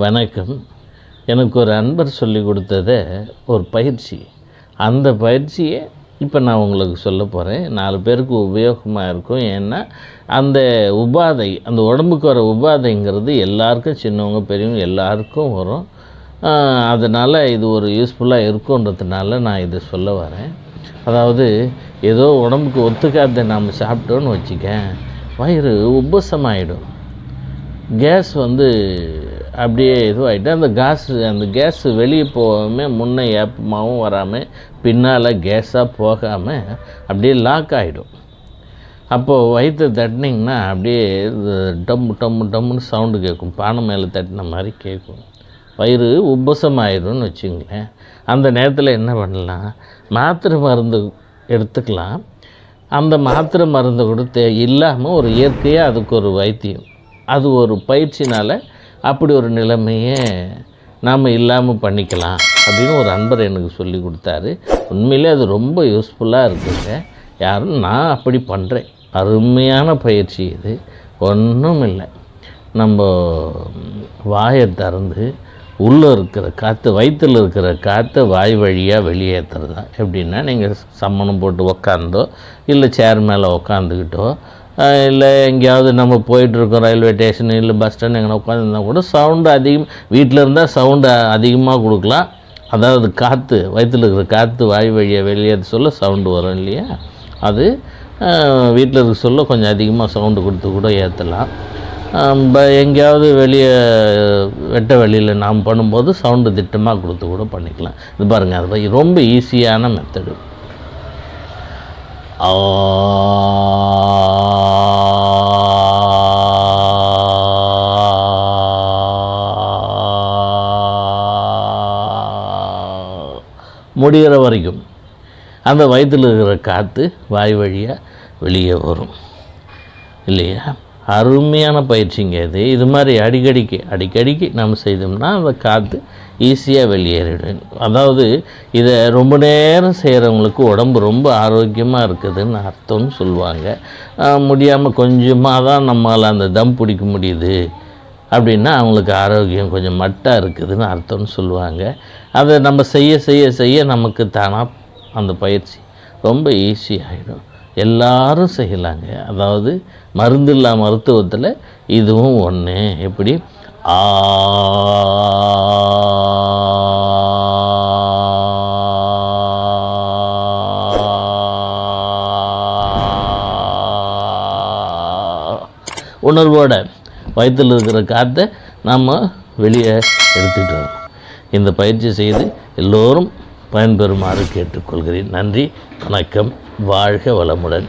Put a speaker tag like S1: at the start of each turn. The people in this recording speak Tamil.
S1: வணக்கம். எனக்கு ஒரு அன்பர் சொல்லி கொடுத்தத ஒரு பயிற்சி. அந்த பயிற்சியை இப்போ நான் உங்களுக்கு சொல்ல போகிறேன். 4 பேருக்கு உபயோகமாக இருக்கும். ஏன்னா அந்த உபாதை, அந்த உடம்புக்கு வர உபாதைங்கிறது எல்லாருக்கும், சின்னவங்க பெரியவங்க எல்லாருக்கும் வரும். அதனால் இது ஒரு யூஸ்ஃபுல்லாக இருக்குன்றதுனால நான் இதை சொல்ல வரேன். அதாவது ஏதோ உடம்புக்கு ஒத்துக்காத நாம் சாப்பிட்டோன்னு வச்சுக்க, வயிறு உப்பசமாயிடும். கேஸ் அப்படியே இதுவாகிட்டு அந்த கேஸ் வெளியே போகாமல், முன்னே ஏப்பமாகவும் வராமல், பின்னால் கேஸாக போகாமல் அப்படியே லாக் ஆகிடும். அப்போது வயிற்றை தட்டினீங்கன்னா அப்படியே டம்மு டம்மு டம்முன்னு சவுண்டு கேட்கும். பானை மேலே தட்டின மாதிரி கேட்கும். வயிறு உப்பசமாயிடும்னு வச்சுங்களேன். அந்த நேரத்தில் என்ன பண்ணலாம், மாத்திரை மருந்து எடுத்துக்கலாம். அந்த மாத்திரை மருந்து கொடுத்து இல்லாமல் ஒரு இயற்கையாக அதுக்கு ஒரு வைத்தியம், அது ஒரு பயிற்சினால் அப்படி ஒரு நிலைமையை நாம் இல்லாமல் பண்ணிக்கலாம் அப்படின்னு ஒரு அன்பர் எனக்கு சொல்லி கொடுத்தாரு. உண்மையிலே அது ரொம்ப யூஸ்ஃபுல்லாக இருக்குங்க. நான் அப்படி பண்ணுறேன். அருமையான பயிற்சி இது. ஒன்றும் இல்லை, நம்ம வாயை திறந்து உள்ளே இருக்கிற காற்று, வயிற்றில் இருக்கிற காற்றை வாய் வழியாக வெளியேற்றுறது தான். எப்படின்னா, நீங்கள் சம்மணம் போட்டு உக்காந்தோ, இல்லை சேர் மேலே உக்காந்துக்கிட்டோ, இல்லை எங்கேயாவது நம்ம போயிட்டுருக்கோம், ரயில்வே ஸ்டேஷன் இல்லை பஸ் ஸ்டாண்ட் எங்கே உட்காந்துருந்தால் கூட சவுண்டு அதிகம், வீட்டில் இருந்தால் சவுண்டு அதிகமாக கொடுக்கலாம். அதாவது காற்று, வயிற்றில் இருக்கிற காற்று வாய் வழியாக வெளியேற்ற சொல்ல சவுண்டு வரும் இல்லையா, அது வீட்டில் இருக்க சொல்ல கொஞ்சம் அதிகமாக சவுண்டு கொடுத்து கூட ஏற்றலாம். எங்கேயாவது வெளியே வெட்ட வெளியில் நாம் பண்ணும்போது சவுண்டு திட்டமாக கொடுத்து கூட பண்ணிக்கலாம். இது பாருங்கள், அது ரொம்ப ஈஸியான மெத்தடு. முடிகிற வரைக்கும் அந்த வயிற்றில் இருக்கிற காற்று வாய் வழியாக வெளியே வரும் இல்லையா. அருமையான பயிற்சிங்க இது. இது மாதிரி அடிக்கடிக்கு நம்ம செய்தோம்னா அந்த காற்று ஈஸியாக வெளியேறிடும். அதாவது இதை ரொம்ப நேரம் செய்கிறவங்களுக்கு உடம்பு ரொம்ப ஆரோக்கியமாக இருக்குதுன்னு அர்த்தம்னு சொல்லுவாங்க. முடியாமல் கொஞ்சமாக தான் நம்மளால் அந்த தம் பிடிக்க முடியுது அப்படின்னா அவங்களுக்கு ஆரோக்கியம் கொஞ்சம் மட்டாக இருக்குதுன்னு அர்த்தம்னு சொல்லுவாங்க. அதை நம்ம செய்ய நமக்கு தானாக அந்த பயிற்சி ரொம்ப ஈஸியாகிடும். எல்லாரும் செய்யலாங்க. அதாவது மருந்தில்லா மருத்துவத்தில் இதுவும் ஒன்று. எப்படி உணர்வோட வயிற்றில் இருக்கிற காற்றை நம்ம வெளியே எடுத்துகிட்டு வரணும். இந்த பயிற்சி செய்து எல்லோரும் பயன்பெறுமாறு கேட்டுக்கொள்கிறேன். நன்றி, வணக்கம், வாழ்க வளமுடன்.